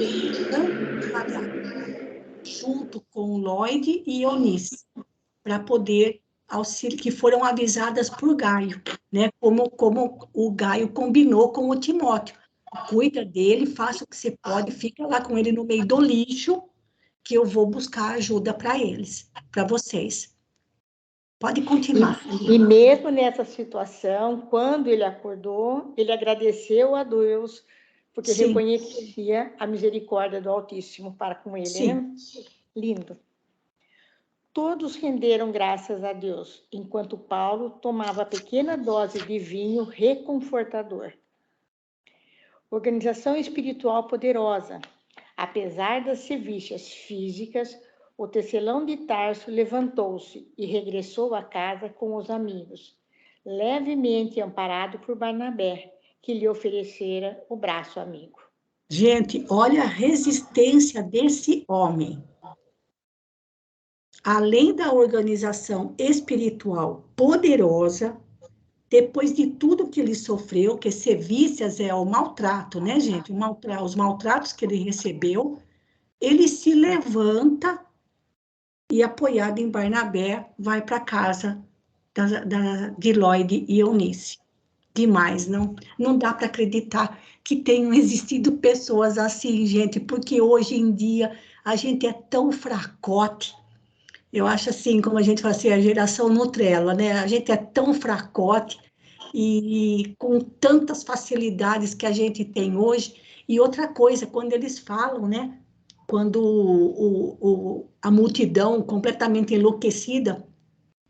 [SPEAKER 1] junto com Lloyd e Eunice, para poder auxílio, que foram avisadas por Gaio, né? Como o Gaio combinou com o Timóteo, Cuida dele, faça o que você pode, fica lá com ele no meio do lixo, que eu vou buscar ajuda para eles, para vocês. Pode continuar.
[SPEAKER 3] E mesmo nessa situação, quando ele acordou, ele agradeceu a Deus, porque
[SPEAKER 1] Sim,
[SPEAKER 3] reconhecia a misericórdia do Altíssimo para com ele,
[SPEAKER 1] sim.
[SPEAKER 3] né? Lindo. Todos renderam graças a Deus, enquanto Paulo tomava pequena dose de vinho reconfortador. Organização espiritual poderosa. Apesar das sevixas físicas, o tecelão de Tarso levantou-se e regressou à casa com os amigos, levemente amparado por Barnabé, que lhe oferecera o braço amigo.
[SPEAKER 1] Gente, olha a resistência desse homem. Além da organização espiritual poderosa, depois de tudo que ele sofreu, que sevícias é o maltrato, né, gente? Os maltratos que ele recebeu, ele se levanta e, apoiado em Barnabé, vai para a casa de Lloyd e Eunice. Demais, não dá para acreditar que tenham existido pessoas assim, gente, porque hoje em dia a gente é tão fracote. Eu acho assim, como a gente fala assim, a geração Nutella, né? A gente é tão fracote e com tantas facilidades que a gente tem hoje. E outra coisa, quando eles falam, né? Quando a multidão completamente enlouquecida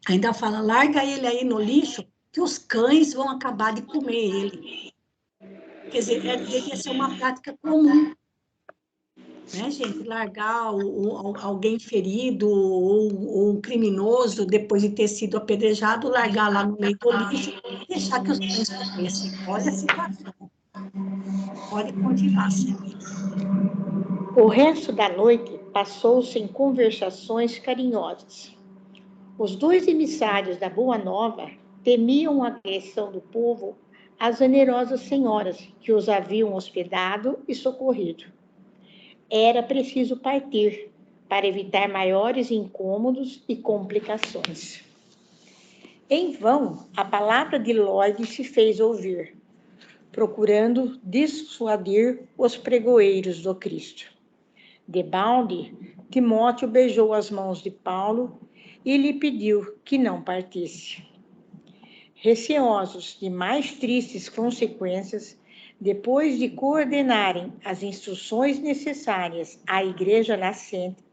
[SPEAKER 1] ainda fala, larga ele aí no lixo, que os cães vão acabar de comer ele. Quer dizer, devia ser uma prática comum, né, gente? Largar alguém ferido ou um criminoso, depois de ter sido apedrejado, largar lá no meio do lixo e deixar que os cães comessem. Olha a situação. Pode continuar, Celina.
[SPEAKER 3] O resto da noite passou-se em conversações carinhosas. Os dois emissários da Boa Nova temiam a agressão do povo às generosas senhoras que os haviam hospedado e socorrido. Era preciso partir para evitar maiores incômodos e complicações. Em vão, a palavra de Lloyd se fez ouvir, procurando dissuadir os pregoeiros do Cristo. Debalde, Timóteo beijou as mãos de Paulo e lhe pediu que não partisse. Receosos de mais tristes consequências, depois de coordenarem as instruções necessárias à igreja nascente,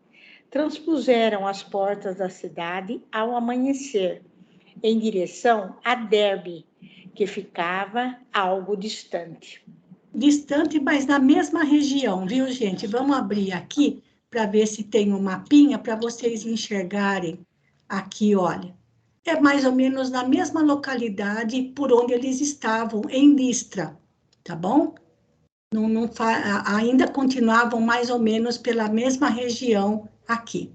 [SPEAKER 3] transpuseram as portas da cidade ao amanhecer, em direção a Derbe, que ficava algo distante.
[SPEAKER 1] Distante, mas na mesma região, viu, gente? Vamos abrir aqui para ver se tem um mapinha para vocês enxergarem aqui, olha. É mais ou menos na mesma localidade por onde eles estavam, em Listra, tá bom? Ainda continuavam mais ou menos pela mesma região aqui.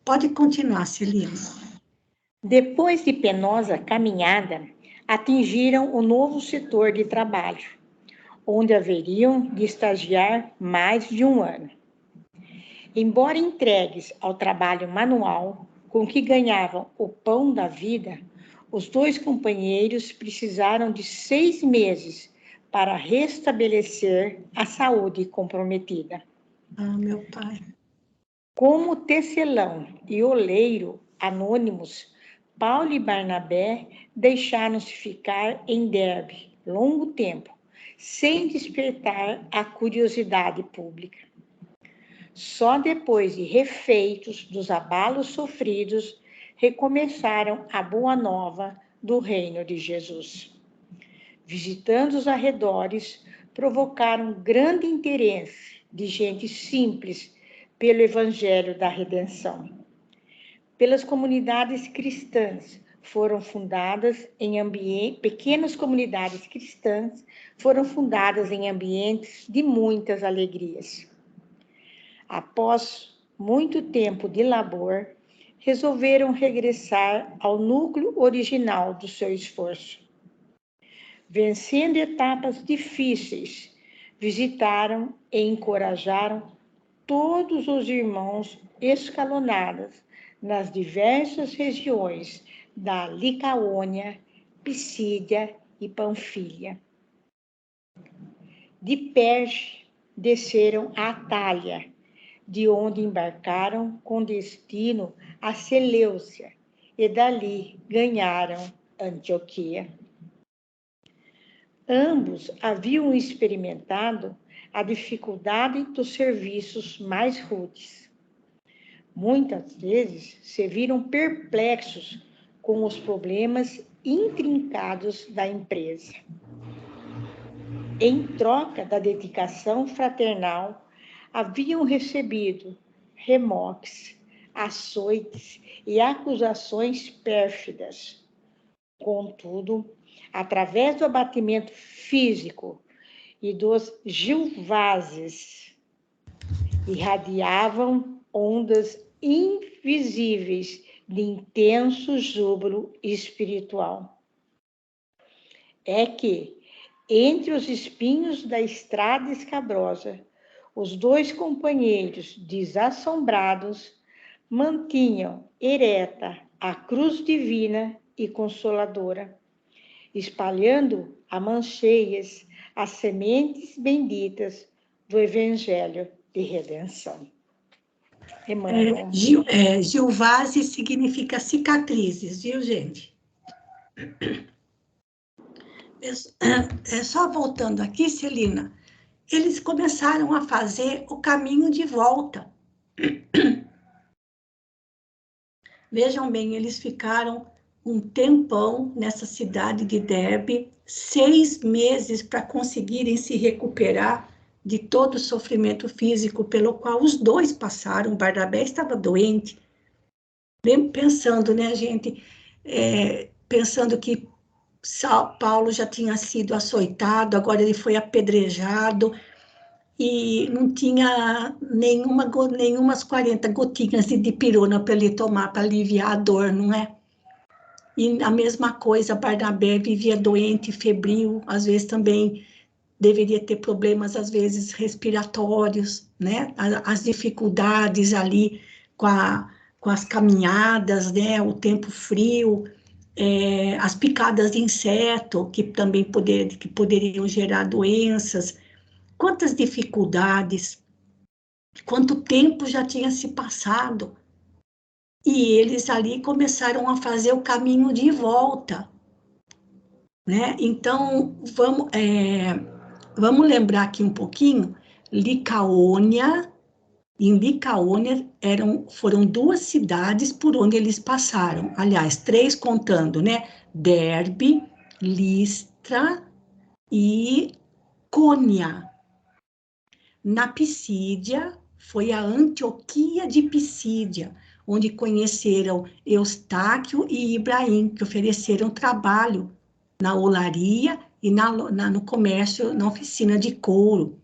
[SPEAKER 1] Pode continuar, Celina.
[SPEAKER 3] Depois de penosa caminhada, atingiram o novo setor de trabalho, onde haveriam de estagiar mais de um ano. Embora entregues ao trabalho manual, com que ganhavam o pão da vida, os dois companheiros precisaram de 6 meses para restabelecer a saúde comprometida.
[SPEAKER 1] Ah, meu pai.
[SPEAKER 3] Como tecelão e oleiro anônimos, Paulo e Barnabé deixaram-se ficar em Derbe longo tempo, sem despertar a curiosidade pública. Só depois de refeitos dos abalos sofridos, recomeçaram a boa nova do reino de Jesus. Visitando os arredores, provocaram grande interesse de gente simples pelo Evangelho da Redenção. Pelas comunidades cristãs foram fundadas pequenas comunidades cristãs foram fundadas em ambientes de muitas alegrias. Após muito tempo de labor, resolveram regressar ao núcleo original do seu esforço. Vencendo etapas difíceis, visitaram e encorajaram todos os irmãos escalonados nas diversas regiões da Licaônia, Pisídia e Panfilha. De Perge desceram a Atália, de onde embarcaram com destino a Seleucia, e dali ganharam Antioquia. Ambos haviam experimentado a dificuldade dos serviços mais rudes. Muitas vezes se viram perplexos com os problemas intrincados da empresa. Em troca da dedicação fraternal, haviam recebido remoques, açoites e acusações pérfidas. Contudo, através do abatimento físico e dos gilvazes, irradiavam ondas invisíveis de intenso júbilo espiritual. É que, entre os espinhos da estrada escabrosa, os dois companheiros desassombrados mantinham ereta a cruz divina e consoladora, espalhando a mancheias as sementes benditas do Evangelho de redenção. Emmanuel.
[SPEAKER 1] Gilvase significa cicatrizes, viu, gente? Só voltando aqui, Celina, eles começaram a fazer o caminho de volta. Vejam bem, eles ficaram um tempão nessa cidade de Derbe, 6 meses para conseguirem se recuperar de todo o sofrimento físico pelo qual os dois passaram. Barnabé estava doente. Pensando, né, gente? Pensando que Paulo já tinha sido açoitado, agora ele foi apedrejado, e não tinha nenhumas 40 gotinhas de dipirona para ele tomar, para aliviar a dor, não é? E a mesma coisa, Barnabé vivia doente, febril, às vezes também deveria ter problemas, às vezes, respiratórios, né? As dificuldades ali com as caminhadas, né? O tempo frio, as picadas de inseto, que também poderiam gerar doenças. Quantas dificuldades, quanto tempo já tinha se passado. E eles ali começaram a fazer o caminho de volta, né? Então, vamos lembrar aqui um pouquinho, Licaônia. Em Licaônia foram 2 cidades por onde eles passaram, aliás, 3 contando, né? Derbe, Listra e Cônia. Na Pisídia, foi a Antioquia de Pisídia, onde conheceram Eustáquio e Ibrahim, que ofereceram trabalho na olaria e no comércio, na oficina de couro.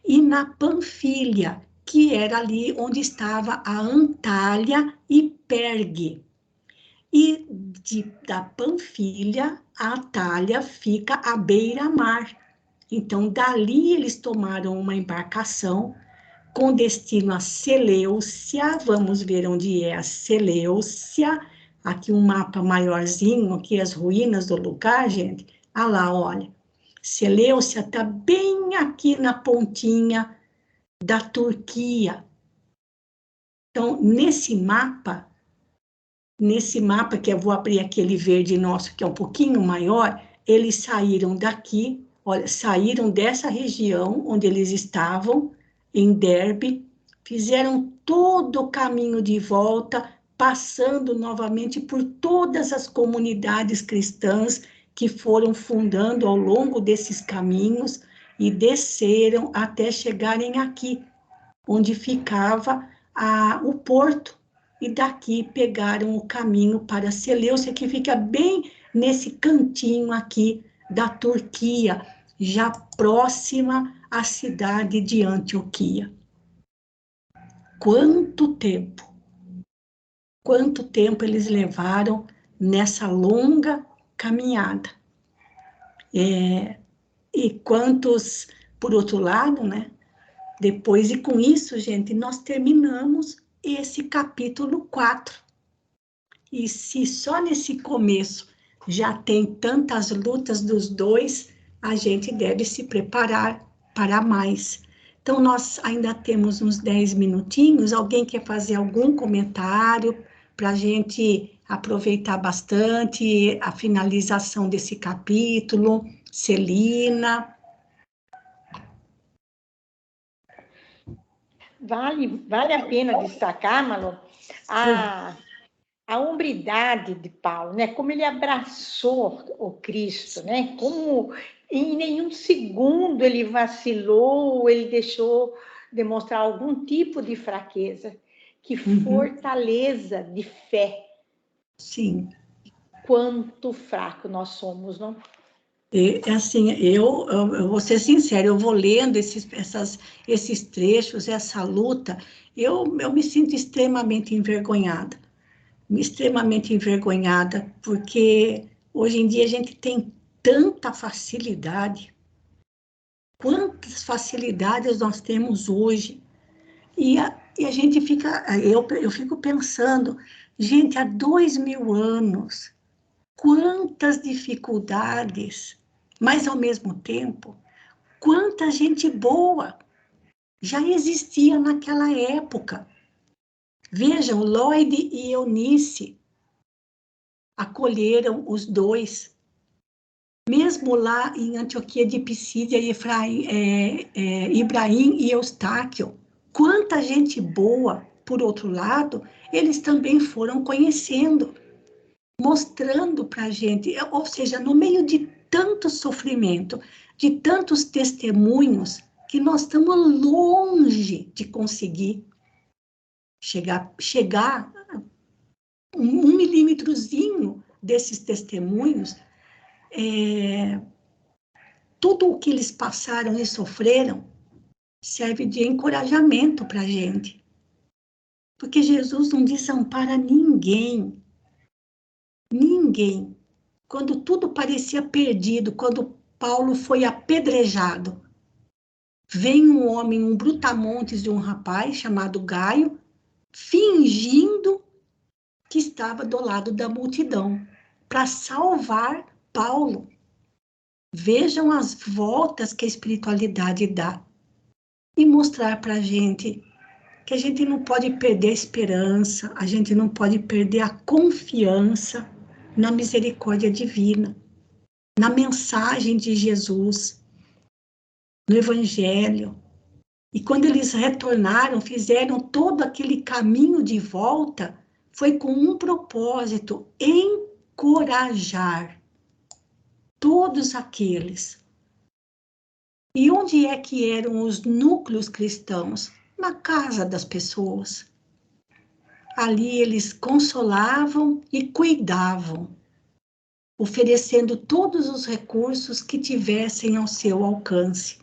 [SPEAKER 1] E na Panfilha, que era ali onde estava a Antália e Pergue. E da Panfilha, a Atália fica à beira-mar. Então, dali eles tomaram uma embarcação com destino a Seleucia. Vamos ver onde é a Seleucia. Aqui um mapa maiorzinho, aqui as ruínas do lugar, gente. Ah lá, olha. Seleucia está bem aqui na pontinha da Turquia. Então, nesse mapa que eu vou abrir aquele verde nosso, que é um pouquinho maior, eles saíram daqui, olha, saíram dessa região onde eles estavam, em Derbe, fizeram todo o caminho de volta, passando novamente por todas as comunidades cristãs que foram fundando ao longo desses caminhos e desceram até chegarem aqui, onde ficava o porto, e daqui pegaram o caminho para Seleucia, que fica bem nesse cantinho aqui da Turquia, já próxima à cidade de Antioquia. Quanto tempo eles levaram nessa longa caminhada. E quantos, por outro lado, né? Depois, e com isso, gente, nós terminamos esse capítulo 4. E se só nesse começo já tem tantas lutas dos dois, a gente deve se preparar para mais. Então, nós ainda temos uns 10 minutinhos. Alguém quer fazer algum comentário para a gente aproveitar bastante a finalização desse capítulo? Celina?
[SPEAKER 3] Vale a pena destacar, Malu, a hombridade de Paulo, né? Como ele abraçou o Cristo, né? Como em nenhum segundo ele vacilou, ele deixou demonstrar algum tipo de fraqueza. Que fortaleza de fé.
[SPEAKER 1] Sim.
[SPEAKER 3] Quanto fraco nós somos, não?
[SPEAKER 1] Assim, eu vou ser sincera, eu vou lendo esses trechos, essa luta, eu me sinto extremamente envergonhada, porque hoje em dia a gente tem tanta facilidade, quantas facilidades nós temos hoje, e a gente fica, eu fico pensando, gente, há 2000 anos, quantas dificuldades, mas ao mesmo tempo, quanta gente boa já existia naquela época. Vejam, Lloyd e Eunice acolheram os dois. Mesmo lá em Antioquia de Pisídia, Ibrahim e Eustáquio, quanta gente boa, por outro lado, eles também foram conhecendo, mostrando para a gente, ou seja, no meio de tanto sofrimento, de tantos testemunhos, que nós estamos longe de conseguir chegar um milímetrozinho desses testemunhos, tudo o que eles passaram e sofreram serve de encorajamento para a gente. Porque Jesus não desampara ninguém. Ninguém. Quando tudo parecia perdido, quando Paulo foi apedrejado, vem um homem, um brutamontes de um rapaz chamado Gaio, fingindo que estava do lado da multidão, para salvar Paulo. Vejam as voltas que a espiritualidade dá. E mostrar para a gente que a gente não pode perder a esperança, a gente não pode perder a confiança na misericórdia divina, na mensagem de Jesus, no Evangelho. E quando eles retornaram, fizeram todo aquele caminho de volta, foi com um propósito: encorajar todos aqueles. E onde é que eram os núcleos cristãos? Na casa das pessoas. Ali eles consolavam e cuidavam, oferecendo todos os recursos que tivessem ao seu alcance.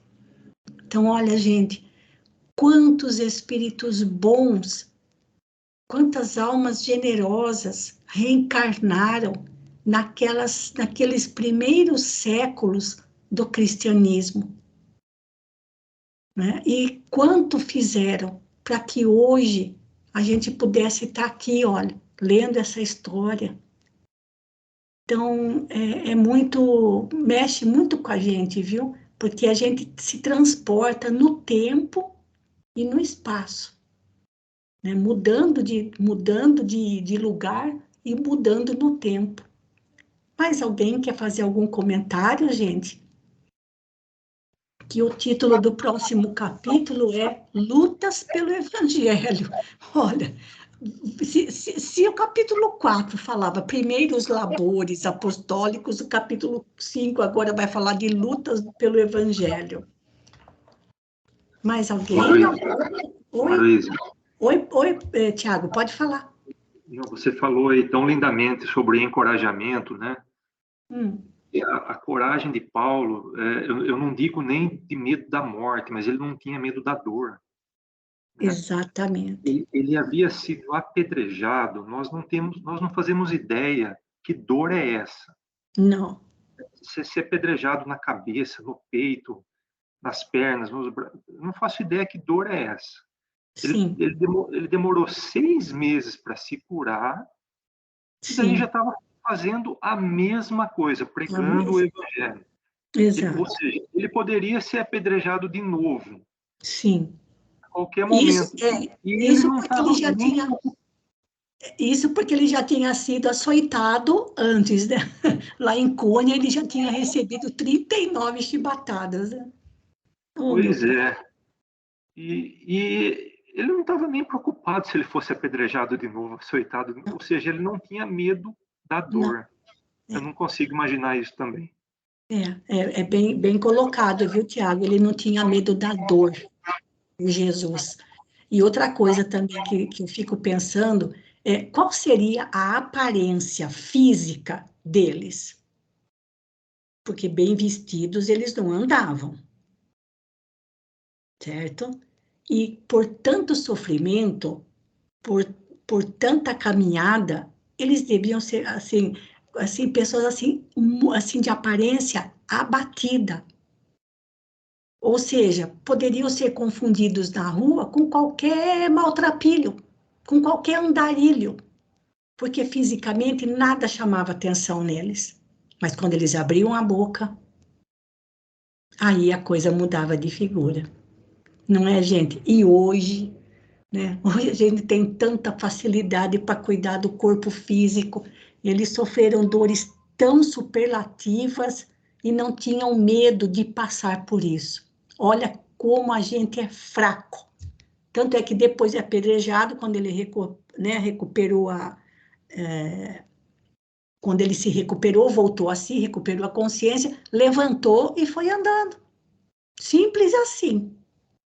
[SPEAKER 1] Então, olha, gente, quantos espíritos bons, quantas almas generosas reencarnaram naqueles primeiros séculos do cristianismo, né? E quanto fizeram para que hoje a gente pudesse estar aqui, olha, lendo essa história. Então, mexe muito com a gente, viu? Porque a gente se transporta no tempo e no espaço, né? Mudando de lugar e mudando no tempo. Mais alguém quer fazer algum comentário, gente? Que o título do próximo capítulo é Lutas pelo Evangelho. Olha, se o capítulo 4 falava primeiros labores apostólicos, o capítulo 5 agora vai falar de lutas pelo Evangelho. Mais alguém? Oi, Tiago, pode falar.
[SPEAKER 2] Você falou aí tão lindamente sobre encorajamento, né? A coragem de Paulo, eu não digo nem de medo da morte, mas ele não tinha medo da dor. Né?
[SPEAKER 1] Exatamente.
[SPEAKER 2] Ele havia sido apedrejado, nós não fazemos ideia que dor é essa.
[SPEAKER 1] Não.
[SPEAKER 2] Você ser apedrejado na cabeça, no peito, nas pernas, não faço ideia que dor é essa.
[SPEAKER 1] Sim.
[SPEAKER 2] Ele demorou 6 meses para se curar, e daí já estava fazendo a mesma coisa, pregando o Evangelho.
[SPEAKER 1] Exato.
[SPEAKER 2] Ou seja, ele poderia ser apedrejado de novo,
[SPEAKER 1] Sim.
[SPEAKER 2] a qualquer momento. E ele não estava nem...
[SPEAKER 1] Isso porque ele já tinha sido açoitado antes, né? Lá em Cônia, ele já tinha recebido 39 chibatadas, né? Oh,
[SPEAKER 2] Pois é. E ele não estava nem preocupado se ele fosse apedrejado de novo, açoitado. Ou seja, ele não tinha medo da dor.
[SPEAKER 1] Não.
[SPEAKER 2] Eu não consigo imaginar isso também.
[SPEAKER 1] É bem, bem colocado, viu, Tiago? Ele não tinha medo da dor de Jesus. E outra coisa também que eu fico pensando é qual seria a aparência física deles? Porque bem vestidos eles não andavam, certo? E por tanto sofrimento, por, por tanta caminhada, eles deviam ser assim pessoas assim de aparência abatida. Ou seja, poderiam ser confundidos na rua com qualquer maltrapilho, com qualquer andarilho, porque fisicamente nada chamava atenção neles. Mas quando eles abriam a boca, aí a coisa mudava de figura. Não é, gente? E hoje, né? Hoje a gente tem tanta facilidade para cuidar do corpo físico. Eles sofreram dores tão superlativas e não tinham medo de passar por isso. Olha como a gente é fraco. Tanto é que depois de apedrejado, quando ele recuperou quando ele se recuperou, voltou a si, recuperou a consciência, levantou e foi andando. Simples assim,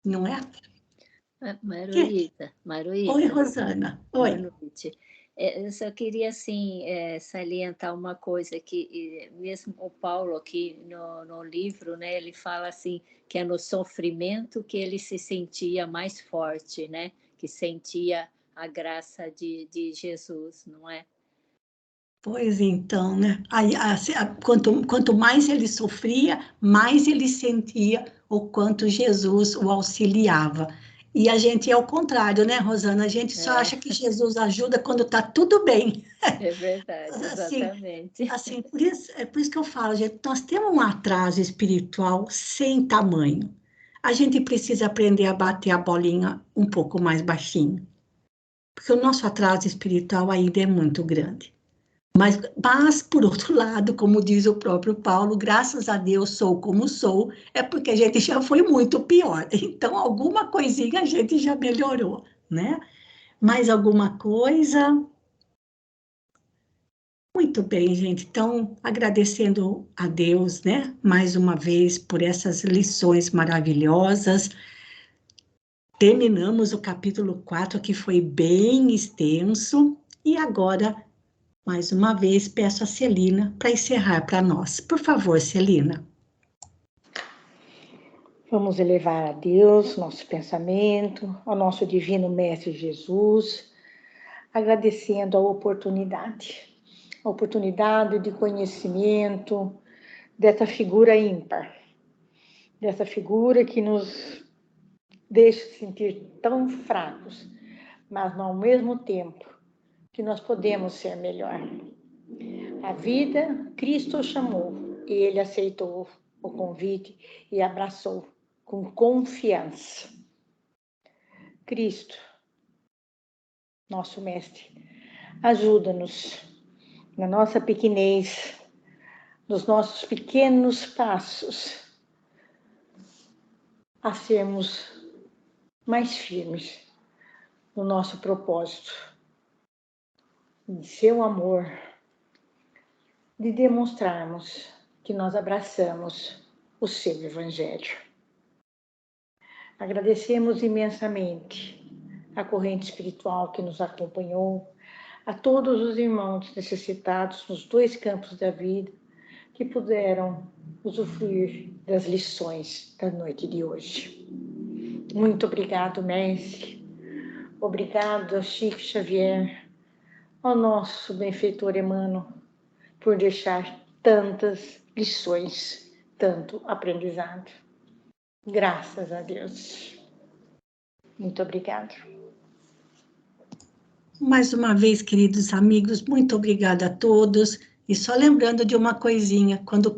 [SPEAKER 1] não é?
[SPEAKER 4] Maruíta,
[SPEAKER 1] Oi, Rosana. Oi.
[SPEAKER 4] Boa noite. Eu só queria, assim, salientar uma coisa, que mesmo o Paulo aqui no livro, né, ele fala assim, que é no sofrimento que ele se sentia mais forte, né, que sentia a graça de Jesus, não é?
[SPEAKER 1] Pois então, né? Aí, quanto mais ele sofria, mais ele sentia o quanto Jesus o auxiliava. E a gente é o contrário, né, Rosana? A gente só acha que Jesus ajuda quando está tudo bem.
[SPEAKER 4] É verdade,
[SPEAKER 1] Assim,
[SPEAKER 4] exatamente.
[SPEAKER 1] é por isso que eu falo, gente, nós temos um atraso espiritual sem tamanho. A gente precisa aprender a bater a bolinha um pouco mais baixinho, porque o nosso atraso espiritual ainda é muito grande. Mas, por outro lado, como diz o próprio Paulo, graças a Deus sou como sou, é porque a gente já foi muito pior. Então, alguma coisinha a gente já melhorou, né? Mais alguma coisa? Muito bem, gente. Então, agradecendo a Deus, né, mais uma vez por essas lições maravilhosas. Terminamos o capítulo 4, que foi bem extenso, e agora, mais uma vez, peço a Celina para encerrar para nós. Por favor, Celina.
[SPEAKER 3] Vamos elevar a Deus nosso pensamento, ao nosso divino Mestre Jesus, agradecendo a oportunidade de conhecimento dessa figura ímpar, dessa figura que nos deixa sentir tão fracos, mas ao mesmo tempo que nós podemos ser melhor. A vida, Cristo o chamou e ele aceitou o convite e abraçou com confiança. Cristo, nosso Mestre, ajuda-nos na nossa pequenez, nos nossos pequenos passos, a sermos mais firmes no nosso propósito, de seu amor, de demonstrarmos que nós abraçamos o seu Evangelho. Agradecemos imensamente a corrente espiritual que nos acompanhou, a todos os irmãos necessitados nos dois campos da vida que puderam usufruir das lições da noite de hoje. Muito obrigado, Mestre. Obrigado a Chico Xavier, ao nosso benfeitor Emmanuel, por deixar tantas lições, tanto aprendizado. Graças a Deus. Muito obrigado.
[SPEAKER 1] Mais uma vez, queridos amigos, muito obrigada a todos. E só lembrando de uma coisinha, quando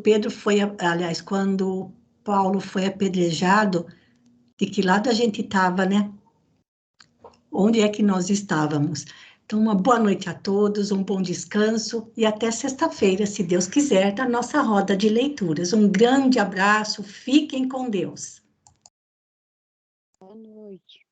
[SPEAKER 1] quando Paulo foi apedrejado, de que lado a gente estava, né? Onde é que nós estávamos? Então, uma boa noite a todos, um bom descanso e até sexta-feira, se Deus quiser, na nossa roda de leituras. Um grande abraço, fiquem com Deus.
[SPEAKER 5] Boa noite.